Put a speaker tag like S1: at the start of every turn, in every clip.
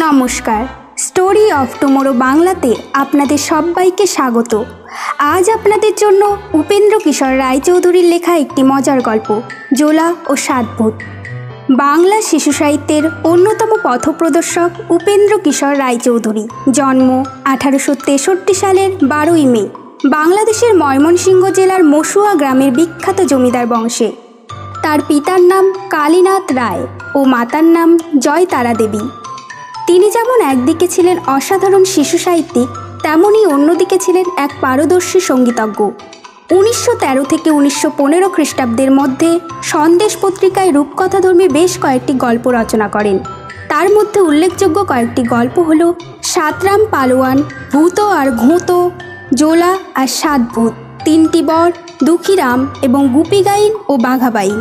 S1: নমস্কার, story of tomorrow বাংলাতে আপনাদের সবাইকে স্বাগত। আজ আপনাদের জন্য উপেন্দ্র কিশোর রায়চৌধুরীর লেখা একটি মজার গল্প, জোলা ও সাত ভূত। বাংলা শিশু সাহিত্যের অন্যতম পথপ্রদর্শক উপেন্দ্র কিশোর রায়চৌধুরী জন্ম 1863 সালের 12ই মে বাংলাদেশের ময়মনসিংহ জেলার মসুয়া গ্রামের বিখ্যাত জমিদার বংশে। তার পিতার নাম কালীনাথ রায় ও মাতার নাম জয়তারা দেবী। তিনি যেমন একদিকে ছিলেন অসাধারণ শিশু সাহিত্যিক, তেমনই অন্যদিকে ছিলেন এক পারদর্শী সঙ্গীতজ্ঞ। 1913 থেকে 1915 খ্রিস্টাব্দের মধ্যে সন্দেশ পত্রিকায় রূপকথাধর্মী বেশ কয়েকটি গল্প রচনা করেন। তার মধ্যে উল্লেখযোগ্য কয়েকটি গল্প হল সাতরাম পালোয়ান, ভূত আর ঘুঁতো, জোলা আর সাত ভূত, তিনটি বর, দুঃখীরাম এবং গুপিগাইন ও বাঘাবাইন।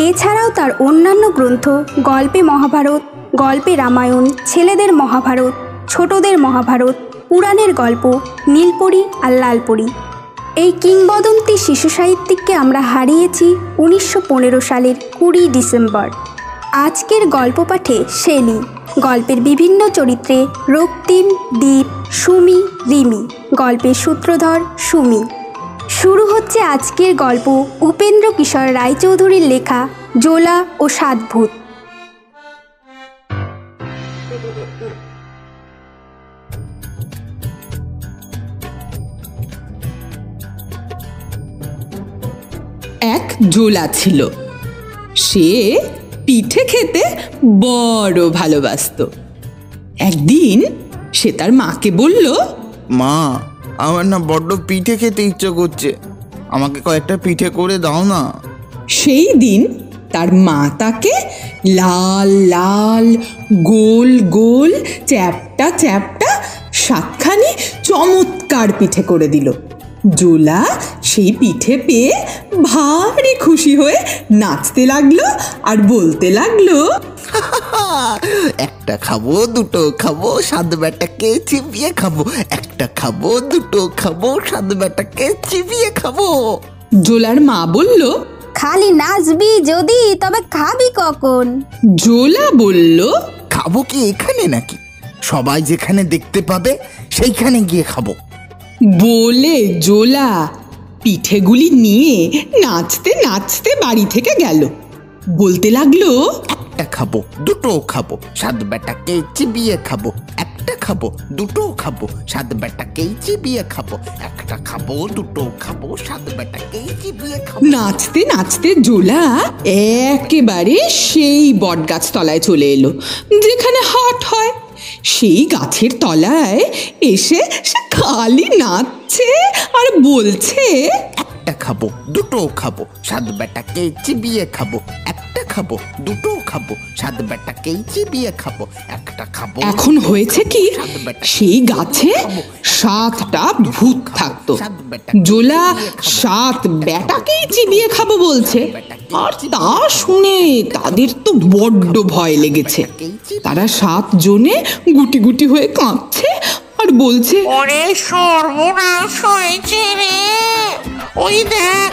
S1: এছাড়াও তার অন্যান্য গ্রন্থ গল্পে মহাভারত, গল্পে রামায়ণ, ছেলেদের মহাভারত, ছোটদের মহাভারত, পুরাণের গল্প, নীলপরী আর লালপরী। এই কিংবদন্তি শিশু সাহিত্যিককে আমরা হারিয়েছি 1915 সালের 20 ডিসেম্বর। আজকের গল্প পাঠে শেলি, গল্পের বিভিন্ন চরিত্রে রক্তিম, দীপ, সুমি, রিমি, গল্পের সূত্রধর সুমি। শুরু হচ্ছে আজকের গল্প উপেন্দ্র কিশোর রায়চৌধুরীর লেখা জোলা ও সাত ভূত।
S2: এক জোলা ছিল, সে পিঠে খেতে বড় ভালোবাসত। একদিন সে তার মাকে বলল,
S3: মা, আমার না বড্ড পিঠে খেতে ইচ্ছে করছে, আমাকে কয়েকটা পিঠে করে দাও না।
S2: সেই দিন তার মা তাকে লাল লাল গোল গোল চ্যাপটা চ্যাপটা 7খানি চমৎকার পিঠে করে দিল। জোলা সেই পিঠে পেয়ে ভারী খুশি হয়ে নাচতে লাগলো আর বলতে লাগলো,
S3: একটা খাবো, দুটো খাবো, সাত বেটাকে চিবিয়ে খাবো, একটা খাবো, দুটো খাবো, সাত বেটাকে চিবিয়ে খাবো।
S2: জোলার মা বলল,
S1: খালি নাচবি যদি, তবে খাবি কখন?
S2: জোলা বলল,
S3: খাবো কি এখানে নাকি? সবাই যেখানে দেখতে পাবে সেইখানে গিয়ে খাবো।
S2: বলে জোলা পিঠেগুলি নিয়ে নাচতে নাচতে বাড়ি থেকে গেল। বলতে লাগলো,
S3: একটা খাবো, দুটো খাবো, সাত বেটাকে চিবিয়ে খাবো, একটা খাবো, দুটো খাবো, সাত বেটাকেই চিবিয়ে খাবো, একটা খাবো, দুটো খাবো, সাত বেটাকেই চিবিয়ে খাবো।
S2: নাচতে নাচতে জোলা একেবারে সেই বটগাছ তলায় চলে এলো যেখানে হাট হয়। সেই গাছের তলায় এসে সে খালি নাচছে আর বলছে,
S3: একটা খাবো, দুটো খাবো, সাত বেটাকে চিবিয়ে খাবো, একটা খাবো, দুটো খাবো, সাত বেটাকেই চিবিয়ে খাবো, একটা খাবো।
S2: এখন হয়েছে কি, সেই গাছে 7টা ভূত থাকতো। জোলা 7 বেটাকেই চিবিয়ে খাবো বলছে, আর তা শুনে তাদের তো বড্ড ভয় লেগেছে। তারা 7 জনে গুটি গুটি হয়ে কাঁদছে আর বলছে,
S4: ওরে সর্বনাশ হয়েছে রে, ওই দেখ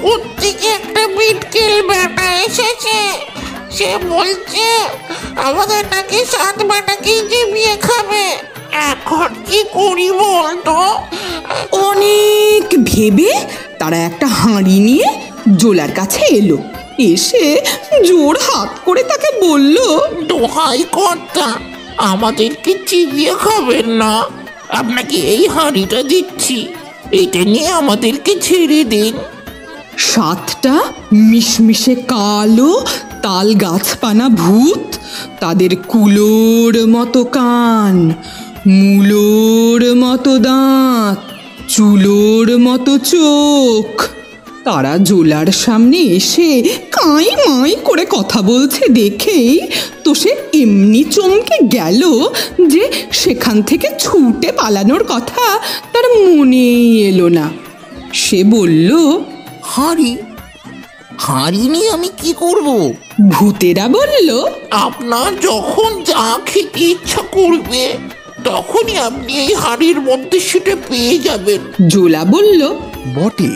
S4: কোত্থেকে একটা বিটকেল বেটা এসেছে। সে বলছে আমাদের নাকি 7 বেটাকেই চিবিয়ে খাবে। এখন কি করি বলতো?
S2: অনেক ভেবে তারা একটা হাঁড়ি নিয়ে জোলার কাছে এলো। এসে জোর হাত করে তাকে বলল,
S4: দোহাই কর্তা, আমাদেরকে চিবিয়ে খাবেন না, আপনাকে এই হাঁড়িটা দিচ্ছি, এটা নিয়ে আমাদেরকে ছেড়ে দিন।
S2: 7টা মিশমিশে কালো তাল গাছপানা ভূত, তাদের কুলোর মতো কান, মূলোর মতো দাঁত, চুলোর মতো চোখ, তারা জোলার সামনে এসে কাঁই মাই করে কথা বলছে দেখেই তো সে এমনি চমকে গেল যে সেখান থেকে ছুটে পালানোর কথা তার মনেই এলো না। সে বলল,
S3: হাঁড়ি হাঁড়ি নিয়ে আমি কি করব?
S2: ভূতেরা বলল,
S4: আপনার যখন যা খেতে ইচ্ছা করবে তখনই আপনি এই হাড়ির মধ্যে সেটা পেয়ে যাবেন।
S2: জোলা বলল,
S3: বটে,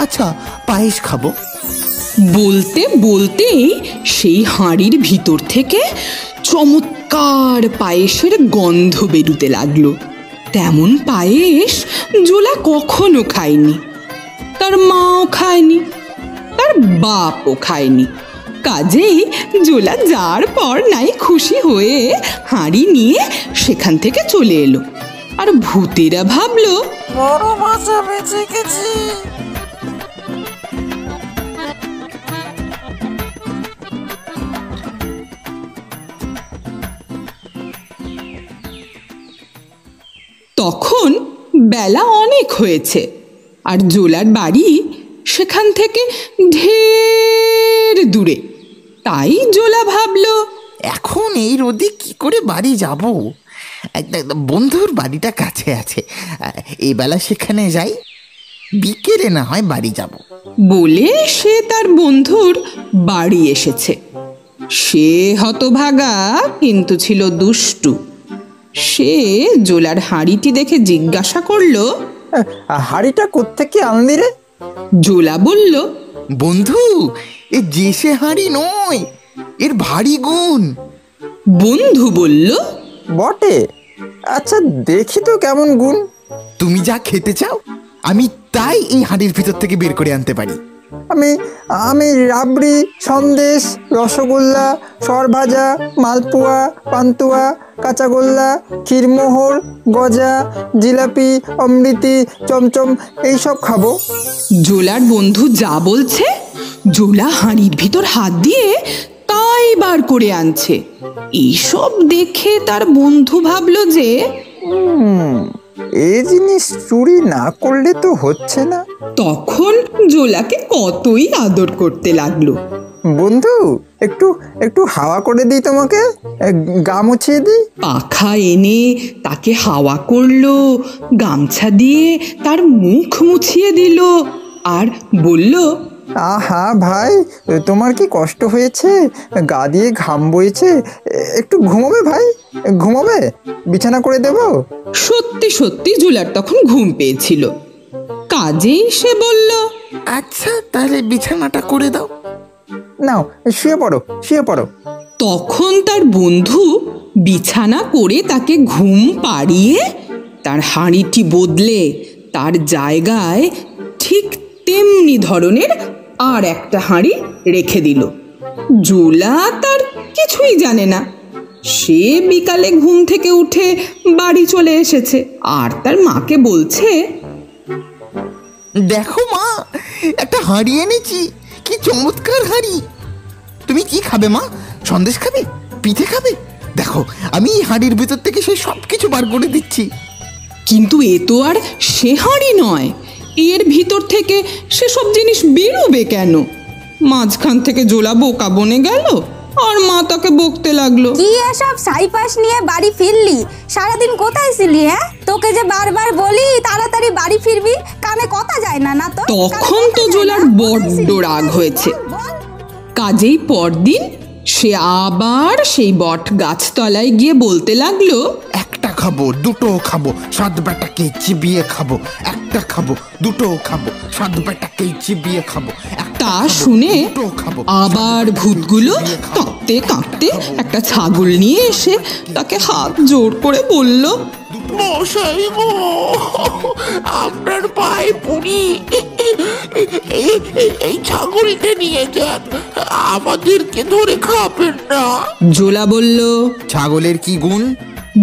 S3: আচ্ছা পায়েস খাবো।
S2: বলতে বলতেই সেই হাঁড়ির ভিতর থেকে চমৎকার পায়েসের গন্ধ বেরুতে লাগলো। তেমন পায়েস জোলা কখনো খায়নি, তার মাও খায়নি, তার বাপও খায়নি। কাজেই জোলা যার পর নাই খুশি হয়ে হাঁড়ি নিয়ে সেখান থেকে চলে এলো। আর ভূতেরা ভাবলো,
S5: বড় মজা বেঁচে গেছি।
S2: তখন বেলা অনেক হয়েছে আর জোলার বাড়ি সেখান থেকে ঢের দূরে। তাই জোলা ভাবলো,
S3: এখন এই রোদে কি করে বাড়ি যাব? একটা বন্ধুর বাড়িটা কাছে আছে, এই বেলা সেখানে যাই, বিকেলে না হয় বাড়ি যাব।
S2: বলে সে তার বন্ধুর বাড়ি এসেছে। সে হতভাগা কিন্তু ছিল দুষ্টু। সে জোলার হাঁড়িটি দেখে জিজ্ঞাসা করলো,
S5: হাড়িটা কোত্থেকে আনলি রে?
S2: জোলা বলল,
S3: বন্ধু, এ যে সে হাঁড়ি নয়, এর ভারী গুণ।
S2: বন্ধু বলল,
S5: বটে, আচ্ছা দেখি তো কেমন গুণ।
S3: তুমি যা খেতে চাও আমি তাই এই হাঁড়ির ভিতর থেকে বের করে আনতে পারি।
S5: আমি আমি রাবড়ি, সন্দেশ, রসগোল্লা, সরভাজা, মালপোয়া, পান্তুয়া, কাঁচাগোল্লা, ক্ষীরমোহর, গজা, জিলাপি, অমৃতি, চমচম এইসব খাবো।
S2: জোলার বন্ধু যা বলছে জোলা হাঁড়ির ভিতর হাত দিয়ে তাই বার করে আনছে। এইসব দেখে তার বন্ধু ভাবলো যে
S5: এই জিনিস চুরি না করলে তো হচ্ছে না।
S2: তখন জোলাকে কতই আদর করতে লাগলো।
S5: বন্ধু, একটু একটু হাওয়া করে দিই তোমাকে, গা মুছিয়ে দিই।
S2: পাখা এনে তাকে হাওয়া করলো, গামছা দিয়ে তার মুখ মুছিয়ে দিল আর বলল,
S5: আহা ভাই, তোমার কি কষ্ট হয়েছে? গা দিয়ে ঘাম বইছে, একটু ঘুমোবে ভাই, ঘুমোবে? বিছানা করে দেব?
S2: সত্যি সত্যি জোলার তখন ঘুম পেয়েছিল। কাজেই সে বলল,
S3: আচ্ছা তাহলে বিছানাটা করে দাও।
S5: নাও শুয়ে পড়ো, শুয়ে পড়ো।
S2: তখন তার বন্ধু বিছানা করে তাকে ঘুম পাড়িয়ে তার হাঁড়িটি বদলে তার জায়গায় ঠিক তেমনি ধরনের আর একটা হাঁড়ি রেখে দিল। জোলা তার কিছুই জানে না। সে বিকালে ঘুম থেকে উঠে বাড়ি চলে এসেছে আর তার মাকে বলছে,
S3: দেখো মা, একটা হাঁড়ি এনেছি, কি চমৎকার হাঁড়ি। তুমি কি খাবে মা? সন্দেশ খাবে, পিঠে খাবে? দেখো আমি এই হাঁড়ির ভিতর থেকে সে সব কিছু বার করে দিচ্ছি।
S2: কিন্তু এ তো আর সে হাঁড়ি নয়, এর ভিতর থেকে সেসব জিনিস বেরোবে কেন? মাঝখান থেকে জোলা বোকা বনে গেল আর মা তাকে বকতে লাগলো,
S1: কি এসব সাইপাস নিয়ে বাড়ি ফিরলি? সারাদিন কোথায় ছিলি? হ্যাঁ, তোকে যে বারবার বলি তাড়াতাড়ি বাড়ি ফিরবি, কানে কথা যায় না। না তো
S2: তখন তো জোলার বড্ড রাগ হয়েছে। কাজেই পরদিন সে আবার সেই বট গাছতলায় গিয়ে বলতে লাগলো,
S3: একটা খাবো, দুটো খাবো, সাত বেটাকে চিবিয়ে খাবো। একটা খাবো, দুটো খাবো, সাত বেটাকে চিবিয়ে খাবো।
S2: তা শুনে আবার ভূতগুলো কাঁপতে কাঁপতে একটা ছাগল নিয়ে এসে তাকে হাত জোর করে বলল,
S4: মশাই গো, আপনার পায়ে পড়ি, এই ছাগলটা নিয়ে যান, আমাদেরকে ধরে খাবেন না।
S2: জোলা বলল,
S3: ছাগলের কি গুণ?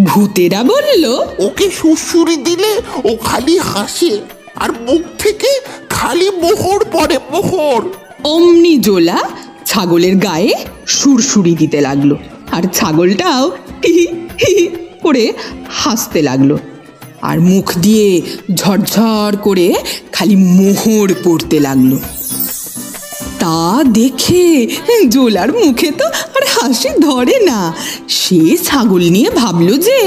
S2: ভূতেরা বলল,
S4: ওকে সুরসুরি দিলে ও খালি হাসে আর মুখ থেকে খালি মোহর পড়ে, মোহর।
S2: অমনি জোলা ছাগলের গায়ে সুরসুরি দিতে লাগলো আর ছাগলটাও হি হি করে হাসতে লাগলো। আর মুখ দিয়ে ঝরঝর করে খালি মোহর পড়তে লাগলো। তা দেখে জোলার মুখে তো আর হাসি ধরে না। সে ছাগল নিয়ে ভাবলো যে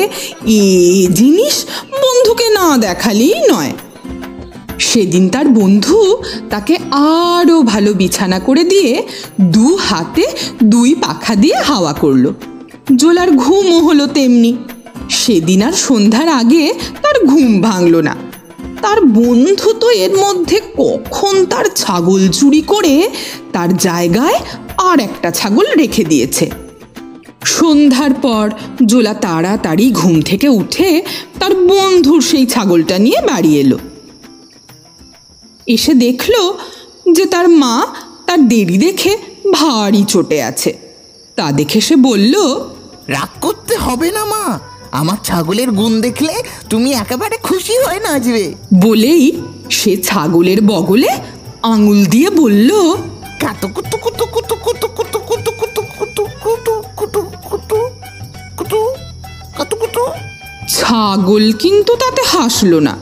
S2: এ জিনিস বন্ধুকে না দেখালেই নয়। সেদিন তার বন্ধু তাকে আরও ভালো বিছানা করে দিয়ে 2 হাতে 2 পাখা দিয়ে হাওয়া করলো। জোলার ঘুমও হলো তেমনি। সেদিন আর সন্ধ্যার আগে তার ঘুম ভাঙল না। তার বন্ধু তো এর মধ্যে কখন তার ছাগল চুরি করে তার জায়গায় আর একটা ছাগল রেখে দিয়েছে। সন্ধ্যার পর জোলা তাড়াতাড়ি ঘুম থেকে উঠে তার বন্ধুর সেই ছাগলটা নিয়ে বাড়ি এলো। এসে দেখলো যে তার মা তার দেরি দেখে ভারী চটে আছে। তা দেখে সে বলল,
S3: রাগ করতে হবে না মা, আমার ছাগলের গুণ দেখলে তুমি একেবারে খুশি হয়ে নাচবে।
S2: বলেই সে ছাগলের বগলে আঙুল দিয়ে বলল,
S3: কাতু কুতু কুতু কুতু কুতু কুতু কুতু কুতু কুতু কুতু কুতু কুতু কুতু কাতু কুতু।
S2: ছাগল কিন্তু তাতে হাসলো না,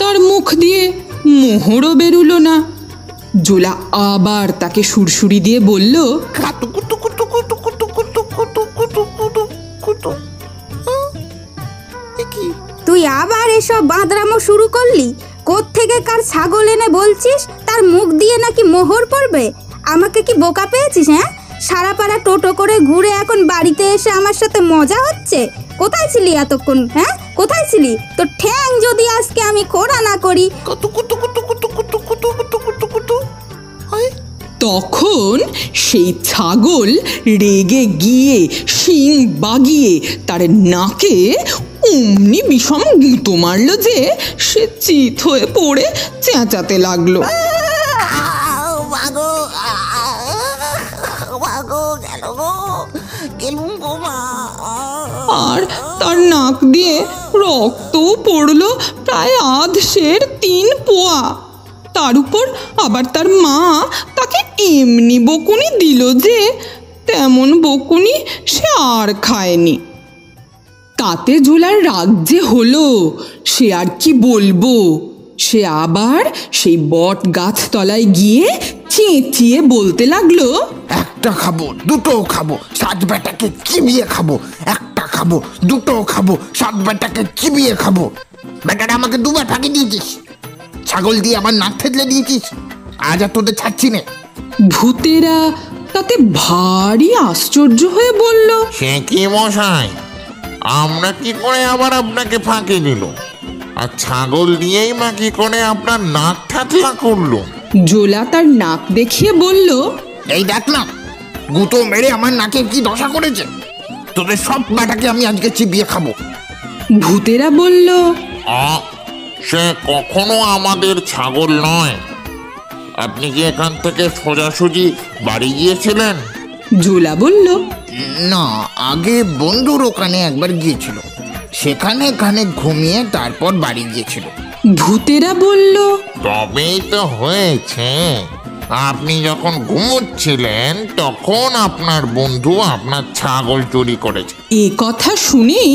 S2: তার মুখ দিয়ে মোহরও বেরুলো না। জোলা আবার তাকে সুরসুরি দিয়ে বলল,
S3: কাতু কুতু কুতু কুতু কুতু কুতু কুতু কুতু কুতু কুতু। কি
S1: তুই আবার এসব বাঁদরামো শুরু করলি? কোত্থেকে কার ছাগল এনে বলছিস তার মুখ দিয়ে নাকি মোহর পড়বে? আমাকে কি বোকা পেয়েছিস? হ্যাঁ, সারা পাড়া টোটো করে ঘুরে এখন বাড়িতে এসে আমার সাথে মজা হচ্ছে? কোথায় ছিলি এতক্ষণ? হ্যাঁ, কোথায় ছিলি? তোর ঠ্যাং যদি আজকে আমি খোঁড়া না করি।
S3: কাতু কুতু কুতু কুতু কুতু কুতু কুতু কুতু কুতু।
S2: তখন সেই ছাগল রেগে গিয়ে শিং বাগিয়ে তার নাকে অমনি বিষম গুঁতো মারল যে সে চিত হয়ে পড়ে চেঁচাতে লাগলো। আর তার নাক দিয়ে রক্তও পড়লো প্রায় 3 পোয়া। তার উপর আবার তার মা তাকে এমনি বকুনি দিল যে তেমন বকুনি সে আর খায়নি। তাতে জোলার রাগ যে হলো সে আর কি বলবো। সে আবার সেই বট গাছ তলায় গিয়ে চেঁচিয়ে বলতে লাগলো,
S3: একটা খাবো, দুটোও খাবো, 7 বেটাকে চিবিয়ে খাবো। একটা খাবো, দুটোও খাবো, 7 বেটাকে চিবিয়ে খাবো। বেটারা আমাকে 2 বার ফাঁকি দিয়েছিস, ছাগল দিয়ে আমার নাক থেতলে দিয়েছিস, আজ আর তোদের ছাড়ছি না।
S2: ভূতেরা তাতে ভারী আশ্চর্য হয়ে বলল,
S4: সে কি মশাই, আমরা কি করে আবার আপনাকে ফাঁকি দিল? আর ছাগল দিয়েই বা কি করে আপনার নাক থাতলা করলো?
S2: জোলা তার নাক দেখিয়ে বলল,
S3: এই দেখ না, গুঁতো মেরে আমার নাকে কি দশা করেছে। তোদের সব বেটাকে আমি আজকে চিবিয়ে খাবো।
S2: ভূতেরা বলল,
S4: সে কখনো আমাদের ছাগল নয়। আপনি কি এখান থেকে সোজাসুজি বাড়ি গিয়েছিলেন?
S2: জোলা বলল,
S3: না, আগে বন্ধুর ওখানে একবার গিয়েছিল, সেখানে ঘুমিয়ে তারপর বাড়ি গিয়েছিল।
S2: ভূতেরা বলল,
S4: তবেই তো হয়েছে। আপনি যখন ঘুমোচ্ছিলেন তখন আপনার বন্ধু আপনার ছাগল চুরি করেছে।
S2: এ কথা শুনেই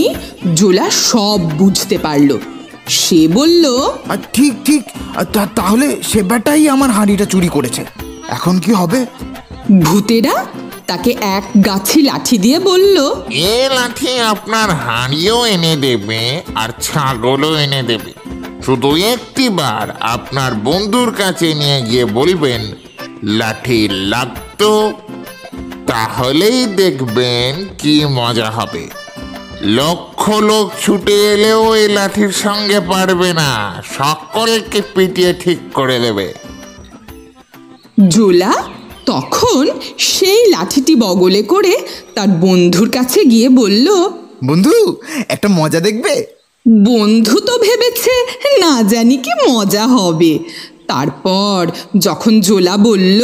S2: জোলা সব বুঝতে পারল। সে বলল,
S3: ঠিক ঠিক, তাহলে সে বেটাই আমার হাঁড়িটা চুরি করেছে। এখন কি হবে?
S2: ভূতেরা তাকে এক গাছি লাঠি দিয়ে বলল,
S4: এ লাঠি আপনার হাঁড়িও এনে দেবে আর ছাগলও এনে দেবে। শুধু একটিবার আপনার বন্ধুর কাছে নিয়ে গিয়ে বলবেন লাঠি লাগতো, তাহলেই দেখবেন কি মজা হবে। লক্ষ লোক ছুটে এলেও এই লাঠির সঙ্গে পারবে না, সকলকে পিটিয়ে ঠিক করে দেবে।
S2: জোলা তখন সেই লাঠিটি বগলে করে তার বন্ধুর কাছে গিয়ে বলল,
S3: বন্ধু, একটা মজা দেখবে?
S2: বন্ধু তো ভেবেছে না জানি কি মজা হবে। তারপর যখন জোলা বলল,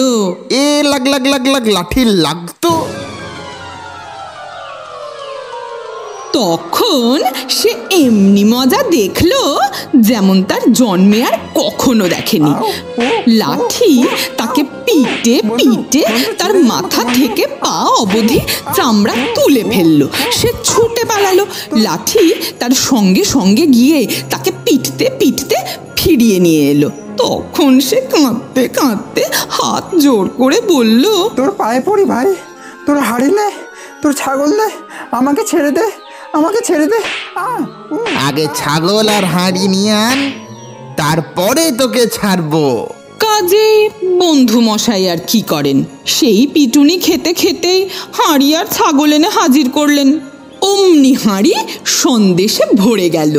S3: এ লাগ লাগ লাগ লাগ লাঠি লাগতো,
S2: তখন সে এমনি মজা দেখলো যেমন তার জন্মে আর কখনো দেখেনি। লাঠি তাকে পিটে পিটে তার মাথা থেকে পা অবধি চামড়া তুলে ফেললো। সে ছুটে পালালো। লাঠি তার সঙ্গে সঙ্গে গিয়ে তাকে পিটতে পিটতে ফিরিয়ে নিয়ে এলো। তখন সে কাঁদতে কাঁদতে হাত জোর করে বলল,
S5: তোর পায়ে পড়ি ভাই, তোর হারিলে, তোর ছাগল দে, আমাকে ছেড়ে দে, আমাকে ছেড়ে দে।
S3: আগে ছাগল আর হাঁড়ি নিয়ে আন, তারপরে তোকে ছাড়বো।
S2: কাজে বন্ধু মশাই আর কি করেন, সেই পিটুনি খেতে খেতেই হাঁড়ি আর ছাগল এনে হাজির করলেন। অমনি হাঁড়ি সন্দেশে ভরে গেল।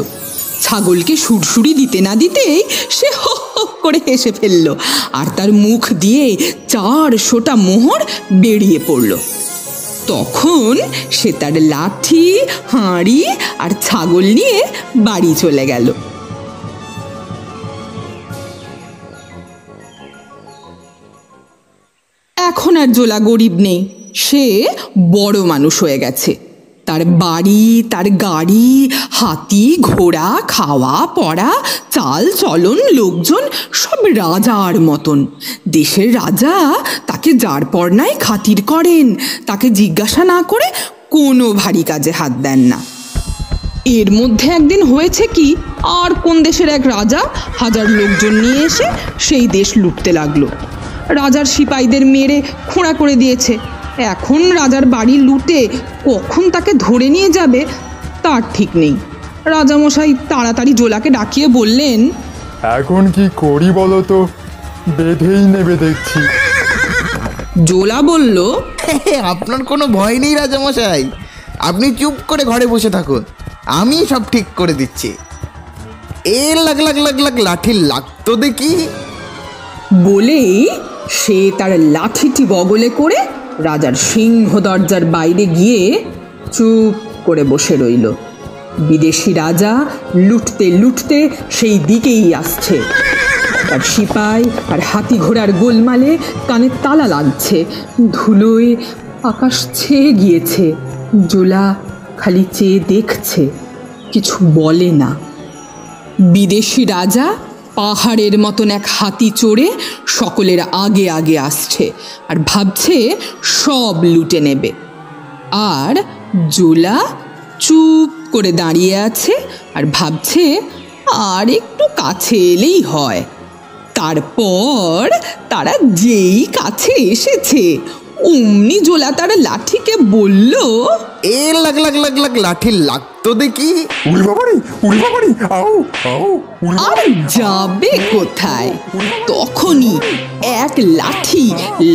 S2: ছাগলকে সুরসুরি দিতে না দিতেই সে হো হো করে হেসে ফেলল, আর তার মুখ দিয়ে 400টা মোহর বেরিয়ে পড়ল। তখন সে তার লাঠি, হাঁড়ি আর ছাগল নিয়ে বাড়ি চলে গেল। এখন আর জোলা গরিব নেই, সে বড় মানুষ হয়ে গেছে। তার বাড়ি, তার গাড়ি, হাতি, ঘোড়া, খাওয়া পড়া, চাল চলন, লোকজন সব রাজার মতন। দেশের রাজা তাকে যার পর নাই খাতির করেন, তাকে জিজ্ঞাসা না করে কোনো ভারী কাজে হাত দেন না। এর মধ্যে একদিন হয়েছে কি, আর কোন দেশের এক রাজা 1000 লোকজন নিয়ে এসে সেই দেশ লুটতে লাগলো। রাজার সিপাহীদের মেরে খোঁড়া করে দিয়েছে। এখন রাজার বাড়ি লুটে কখন তাকে ধরে নিয়ে যাবে তার ঠিক নেই। রাজামশাই তাড়াতাড়ি জোলাকে ডাকিয়ে বললেন,
S6: এখন কি করি বলো তো, বেঁধেই নেবে দেখছি।
S2: জোলা বলল,
S3: আপনার কোনো ভয় নেই রাজামশাই, আপনি চুপ করে ঘরে বসে থাকুন, আমি সব ঠিক করে দিচ্ছি। এ লাগ লাগ লাগ লাগ লাঠির লাগতো দেখি।
S2: বলেই সে তার লাঠিটি বগলে করে রাজার সিংহ দরজার বাইরে গিয়ে চুপ করে বসে রইল। বিদেশি রাজা লুটতে লুটতে সেই দিকেই আসছে। তার সিপাই আর হাতি ঘোড়ার গোলমালে কানে তালা লাগছে, ধুলোয় আকাশ ছেয়ে গিয়েছে। জোলা খালি চেয়ে দেখছে, কিছু বলে না। বিদেশি রাজা পাহাড়ের মতন এক হাতি চড়ে সকলের আগে আগে আসছে আর ভাবছে সব লুটে নেবে। আর জোলা চুপ করে দাঁড়িয়ে আছে আর ভাবছে আর একটু কাছে এলেই হয়। তারপর তারা যেই কাছে এসেছে অমনি জোলা তার লাঠিকে বলল,
S3: এ লাগ লাগ লাগ লাগ লাঠির লাগতো দেখি।
S6: উড়ি বাবারি, উড়ি বাবারি, আও আও।
S2: আর যাবে কোথায়? তখনই এক লাঠি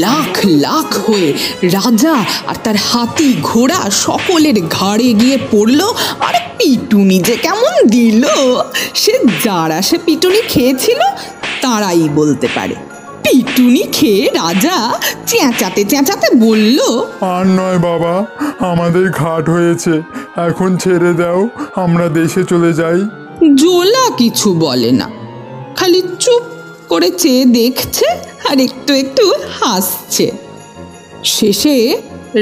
S2: লাখ লাখ হয়ে রাজা আর তার হাতি ঘোড়া সকলের ঘাড়ে গিয়ে পড়ল। আর পিটুনি যে কেমন দিল সে যারা সে পিটুনি খেয়েছিল তারাই বলতে পারে। পিটুনি খেয়ে রাজা চেঁচাতে চেঁচাতে বলল,
S6: আর নয় বাবা, আমাদের ঘাট হয়েছে, এখন ছেড়ে দাও, আমরা দেশে চলে যাই।
S2: জোলা কিছু বলে না, খালি চুপ করে চেয়ে দেখছে আর একটু একটু হাসছে। শেষে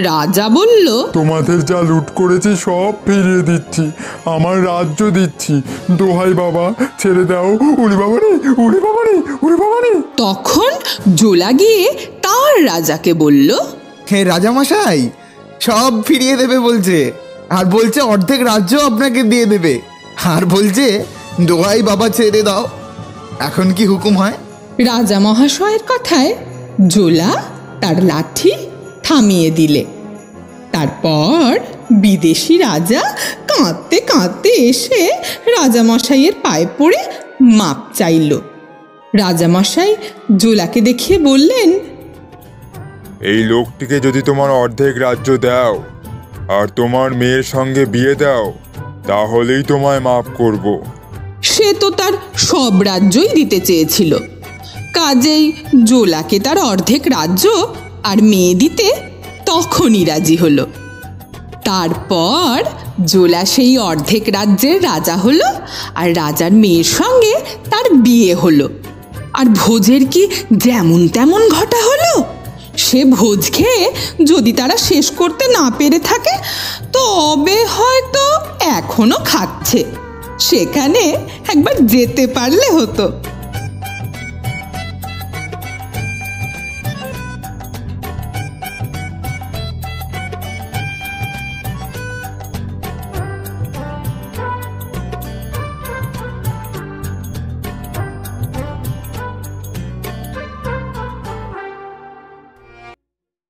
S2: রাজা বলল,
S6: তোমাদের যা লুট করেছি সব ফিরিয়ে দিচ্ছি, আমার রাজ্য দিচ্ছি, দোহাই বাবা ছেড়ে দাও। উড়ি বাবারি, উড়ি বাবারি, উড়ি বাবারি।
S2: তখন জোলা গিয়ে তার রাজাকে বলল,
S3: হে রাজামশাই, সব ফিরিয়ে দেবে বলছে, আর বলছে অর্ধেক রাজ্য আপনাকে দিয়ে দেবে, আর বলছে দোহাই বাবা ছেড়ে দাও। এখন কি হুকুম হয়?
S2: রাজা মহাশয়ের কথায় জোলা তার লাঠি থামিয়ে দিলে। তারপর বিদেশি রাজা কাঁদতে কাঁদতে এসে রাজামশাইয়ের পায়ে পড়ে মাপ চাইল। রাজামশাই জোলাকে দেখিয়ে বললেন,
S6: এই লোকটিকে যদি তোমার অর্ধেক রাজ্য দাও আর তোমার মেয়ের সঙ্গে বিয়ে দাও, তাহলেই তোমায় মাফ করব।
S2: সে তো তার সব রাজ্যই দিতে চেয়েছিল, কাজেই জোলাকে তার অর্ধেক রাজ্য আর মেয়ে দিতে তখনই রাজি হলো। তারপর জোলা সেই অর্ধেক রাজ্যের রাজা হলো আর রাজার মেয়ের সঙ্গে তার বিয়ে হলো। আর ভোজের কি যেমন তেমন ঘটা হলো। সে ভোজ খেয়ে যদি তারা শেষ করতে না পেরে থাকে তবে হয়তো এখনো খাচ্ছে। সেখানে একবার যেতে পারলে হতো।